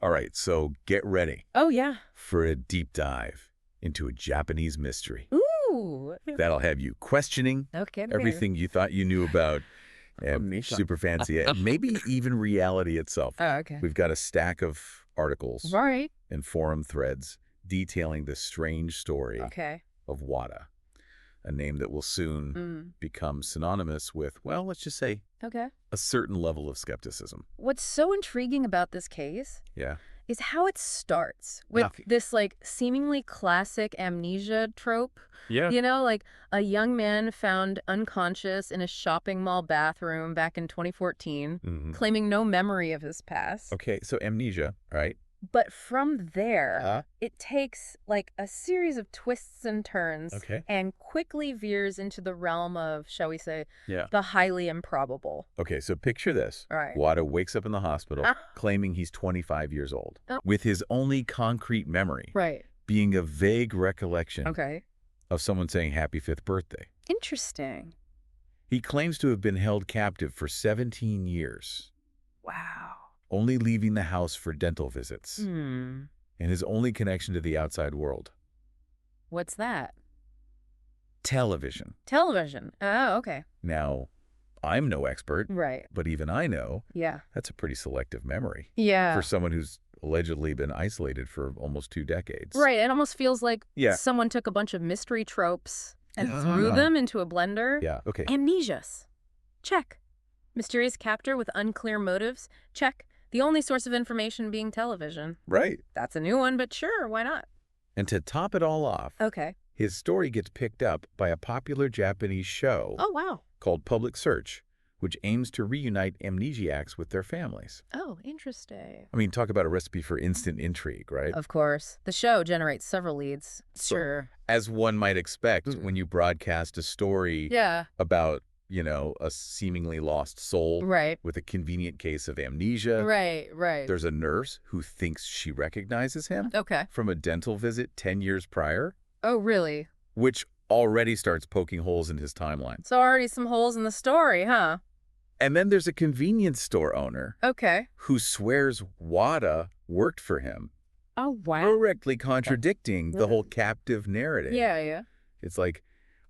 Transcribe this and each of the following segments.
All right, so get ready. Oh, yeah. For a deep dive into a Japanese mystery. Ooh. That'll have you questioning everything you thought you knew about super fancy, maybe even reality itself. Oh, okay. We've got a stack of articles Right. and forum threads detailing the strange story Okay. of Wada, a name that will soon become synonymous with, well, let's just say, Okay. a certain level of skepticism. What's so intriguing about this case is how it starts with this, like, seemingly classic amnesia trope. Yeah. You know, like a young man found unconscious in a shopping mall bathroom back in 2014, claiming no memory of his past. Okay, so amnesia, right? But from there, it takes like a series of twists and turns and quickly veers into the realm of, shall we say, the highly improbable. Okay, so picture this. Right. Wada wakes up in the hospital claiming he's 25 years old, with his only concrete memory being a vague recollection of someone saying happy 5th birthday. Interesting. He claims to have been held captive for 17 years. Wow. Only leaving the house for dental visits. And his only connection to the outside world. What's that? Television. Television. Oh, okay. Now, I'm no expert. Right. But even I know Yeah. that's a pretty selective memory. Yeah. For someone who's allegedly been isolated for almost 2 decades. Right. It almost feels like someone took a bunch of mystery tropes and threw them into a blender. Yeah, okay. Amnesias. Check. Mysterious captor with unclear motives. Check. The only source of information being television. Right. That's a new one, but sure, why not? And to top it all off, his story gets picked up by a popular Japanese show called Public Search, which aims to reunite amnesiacs with their families. Oh, interesting. I mean, talk about a recipe for instant intrigue, right? Of course. The show generates several leads. Sure. As one might expect when you broadcast a story about, you know, a seemingly lost soul with a convenient case of amnesia. Right. There's a nurse who thinks she recognizes him from a dental visit 10 years prior. Oh, really? Which already starts poking holes in his timeline. So already some holes in the story, huh? And then there's a convenience store owner who swears Wada worked for him. Oh, wow. Directly contradicting the whole captive narrative. Yeah. It's like,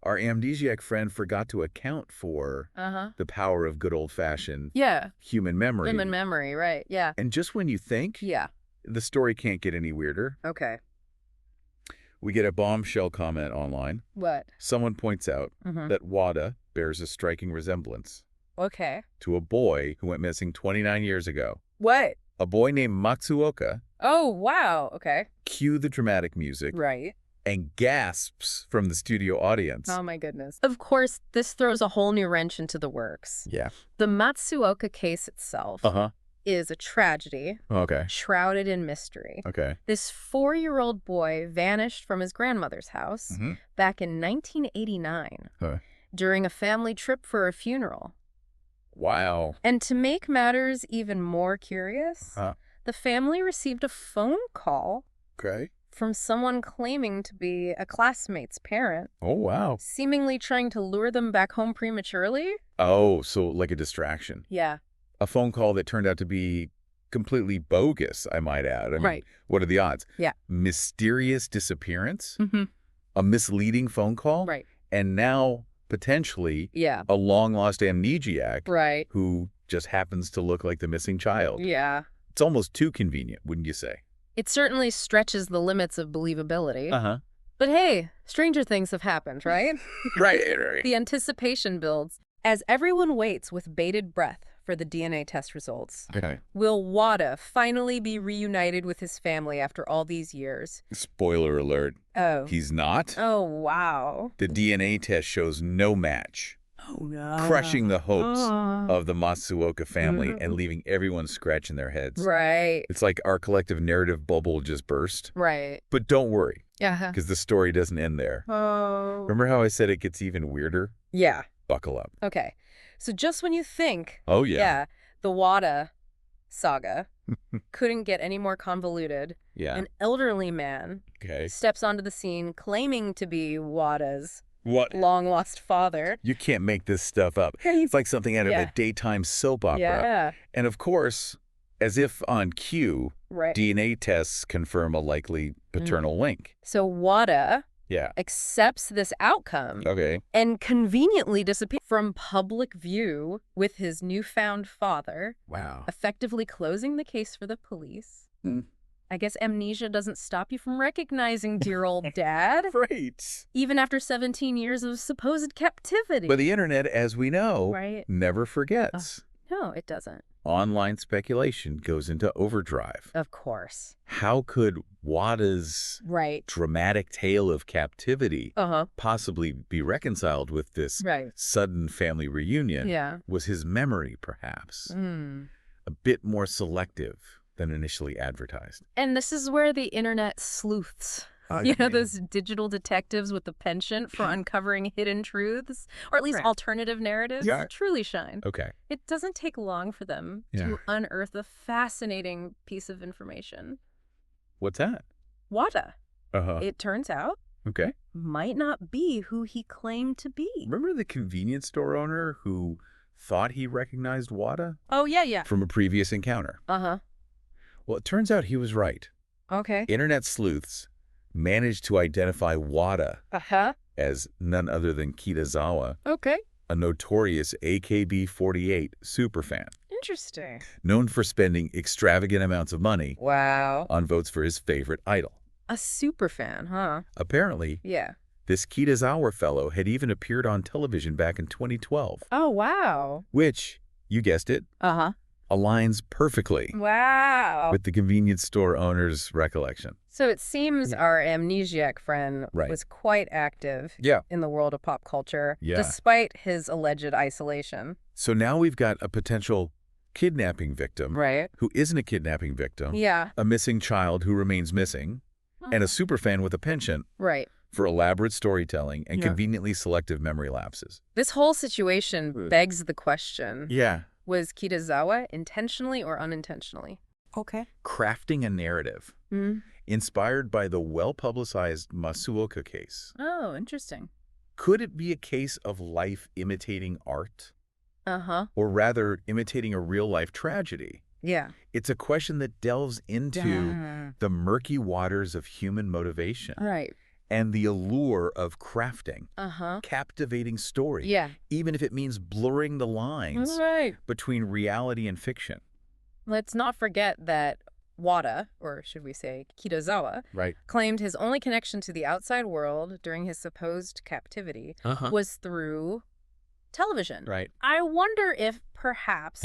our amnesiac friend forgot to account for the power of good old-fashioned human memory. Human memory, right, yeah. And just when you think the story can't get any weirder, we get a bombshell comment online. What? Someone points out that Wada bears a striking resemblance to a boy who went missing 29 years ago. What? A boy named Matsuoka. Oh, wow, Cue the dramatic music. Right. And gasps from the studio audience. Oh, my goodness. Of course, this throws a whole new wrench into the works. Yeah. The Matsuoka case itself is a tragedy shrouded in mystery. This 4-year-old boy vanished from his grandmother's house back in 1989 during a family trip for a funeral. Wow. And to make matters even more curious, the family received a phone call from someone claiming to be a classmate's parent. Oh, wow. Seemingly trying to lure them back home prematurely. Oh, so like a distraction. Yeah. A phone call that turned out to be completely bogus, I might add. I mean, what are the odds? Yeah. Mysterious disappearance? A misleading phone call? Right. And now, potentially, a long-lost amnesiac who just happens to look like the missing child. Yeah. It's almost too convenient, wouldn't you say? It certainly stretches the limits of believability. But hey, stranger things have happened, right? Right. The anticipation builds as everyone waits with bated breath for the DNA test results. Will Wada finally be reunited with his family after all these years? Spoiler alert. Oh. He's not. Oh, wow. The DNA test shows no match. Oh, no. Crushing the hopes of the Matsuoka family and leaving everyone scratching their heads. Right. It's like our collective narrative bubble just burst. Right. But don't worry, because the story doesn't end there. Oh. Remember how I said it gets even weirder? Yeah. Buckle up. Okay. So just when you think, the Wada saga couldn't get any more convoluted, an elderly man steps onto the scene claiming to be Wada's long-lost father. You can't make this stuff up. It's like something out of a daytime soap opera. And of course, As if on cue, DNA tests confirm a likely paternal link. So Wada accepts this outcome and conveniently disappears from public view with his newfound father, effectively closing the case for the police. I guess amnesia doesn't stop you from recognizing dear old dad. Right. Even after 17 years of supposed captivity. But the internet, as we know, never forgets. No, it doesn't. Online speculation goes into overdrive. Of course. How could Wada's dramatic tale of captivity possibly be reconciled with this sudden family reunion? Yeah. Was his memory, perhaps, a bit more selective than initially advertised? And this is where the internet sleuths, those digital detectives with the penchant for uncovering hidden truths, or at least alternative narratives, truly shine. Okay. It doesn't take long for them to unearth a fascinating piece of information. What's that? Wada. It turns out, might not be who he claimed to be. Remember the convenience store owner who thought he recognized Wada? Oh, yeah. From a previous encounter. Well, it turns out he was right. Internet sleuths managed to identify Wada as none other than Kitazawa, a notorious AKB-48 superfan. Interesting. Known for spending extravagant amounts of money on votes for his favorite idol. A superfan, huh? Apparently, this Kitazawa fellow had even appeared on television back in 2012. Oh, wow. Which, you guessed it, aligns perfectly with the convenience store owner's recollection. So it seems our amnesiac friend was quite active in the world of pop culture, despite his alleged isolation. So now we've got a potential kidnapping victim who isn't a kidnapping victim, a missing child who remains missing, and a superfan with a penchant for elaborate storytelling and conveniently selective memory lapses. This whole situation begs the question. Was Kitazawa intentionally or unintentionally? Crafting a narrative inspired by the well-publicized Matsuoka case. Oh, interesting. Could it be a case of life imitating art? Or rather, imitating a real-life tragedy? It's a question that delves into the murky waters of human motivation. And the allure of crafting, captivating story, even if it means blurring the lines between reality and fiction. Let's not forget that Wada, or should we say Kitazawa, claimed his only connection to the outside world during his supposed captivity was through television. I wonder if perhaps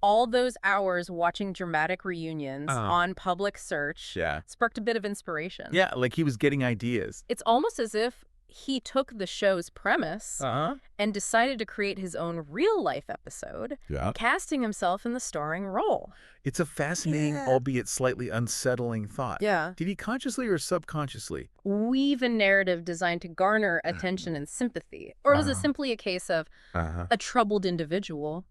all those hours watching dramatic reunions on public search sparked a bit of inspiration. Like he was getting ideas. It's almost as if he took the show's premise and decided to create his own real-life episode, casting himself in the starring role. It's a fascinating, albeit slightly unsettling thought. Did he consciously or subconsciously weave a narrative designed to garner attention and sympathy? Or was it simply a case of a troubled individual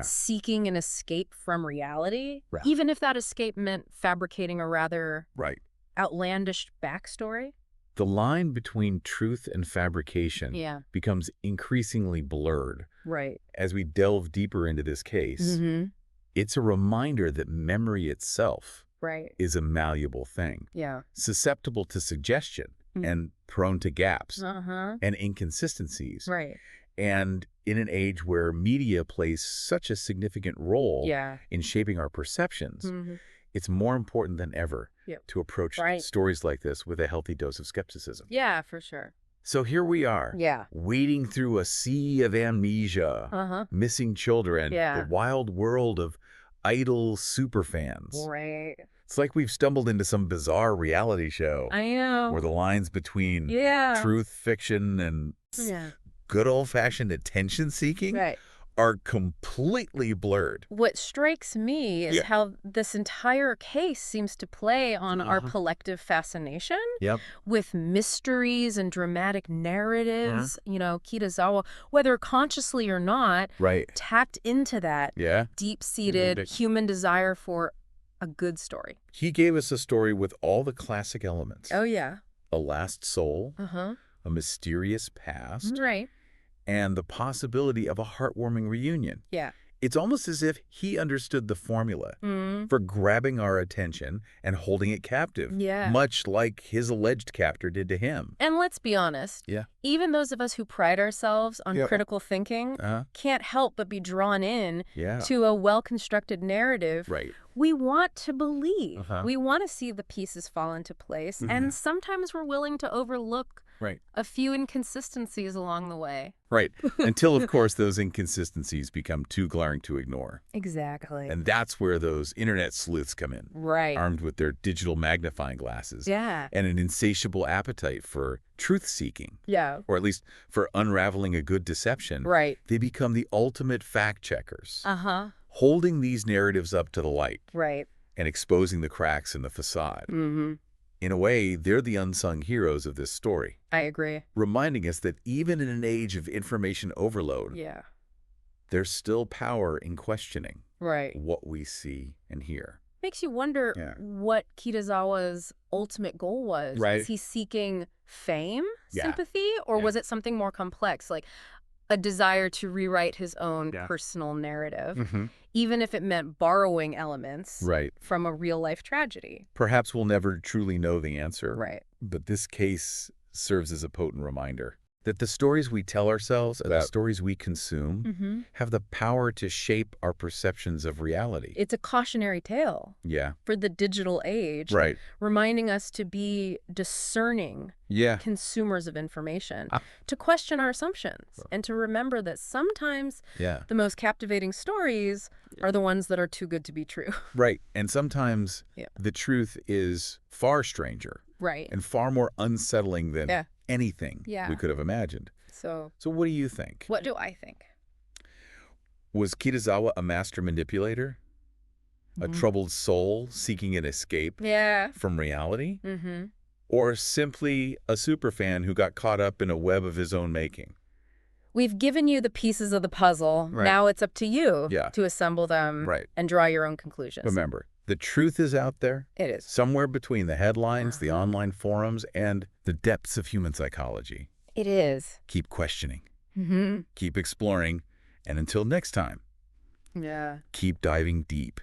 seeking an escape from reality, even if that escape meant fabricating a rather outlandish backstory? The line between truth and fabrication becomes increasingly blurred as we delve deeper into this case. It's a reminder that memory itself is a malleable thing, susceptible to suggestion and prone to gaps and inconsistencies. And in an age where media plays such a significant role in shaping our perceptions, it's more important than ever to approach stories like this with a healthy dose of skepticism. Yeah, for sure. So here we are, wading through a sea of amnesia, missing children, the wild world of idol superfans. It's like we've stumbled into some bizarre reality show. I know. Where the lines between truth, fiction, and good old-fashioned attention-seeking are completely blurred. What strikes me is how this entire case seems to play on our collective fascination with mysteries and dramatic narratives. You know, Kitazawa, whether consciously or not, tapped into that deep-seated human desire for a good story. He gave us a story with all the classic elements. A lost soul, a mysterious past, and the possibility of a heartwarming reunion. It's almost as if he understood the formula for grabbing our attention and holding it captive, much like his alleged captor did to him. And let's be honest, even those of us who pride ourselves on critical thinking can't help but be drawn in to a well-constructed narrative. We want to believe. We want to see the pieces fall into place, and sometimes we're willing to overlook a few inconsistencies along the way. Until, of course, those inconsistencies become too glaring to ignore. Exactly. And that's where those internet sleuths come in. Armed with their digital magnifying glasses. And an insatiable appetite for truth-seeking. Or at least for unraveling a good deception. They become the ultimate fact-checkers. Holding these narratives up to the light. And exposing the cracks in the facade. In a way, they're the unsung heroes of this story. I agree. Reminding us that even in an age of information overload, there's still power in questioning what we see and hear. Makes you wonder what Kitazawa's ultimate goal was. Was he seeking fame, sympathy, or was it something more complex, like a desire to rewrite his own personal narrative, even if it meant borrowing elements from a real-life tragedy? Perhaps we'll never truly know the answer, but this case serves as a potent reminder that the stories we tell ourselves and the stories we consume have the power to shape our perceptions of reality. It's a cautionary tale for the digital age, reminding us to be discerning consumers of information, to question our assumptions, and to remember that sometimes the most captivating stories are the ones that are too good to be true. And sometimes the truth is far stranger and far more unsettling than anything we could have imagined. So what do you think? What do I think? Was Kitazawa a master manipulator? A troubled soul seeking an escape from reality? Or simply a superfan who got caught up in a web of his own making? We've given you the pieces of the puzzle. Now it's up to you to assemble them and draw your own conclusions. Remember, the truth is out there. It is. Somewhere between the headlines, the online forums, and the depths of human psychology. It is. Keep questioning. Keep exploring. And until next time, keep diving deep.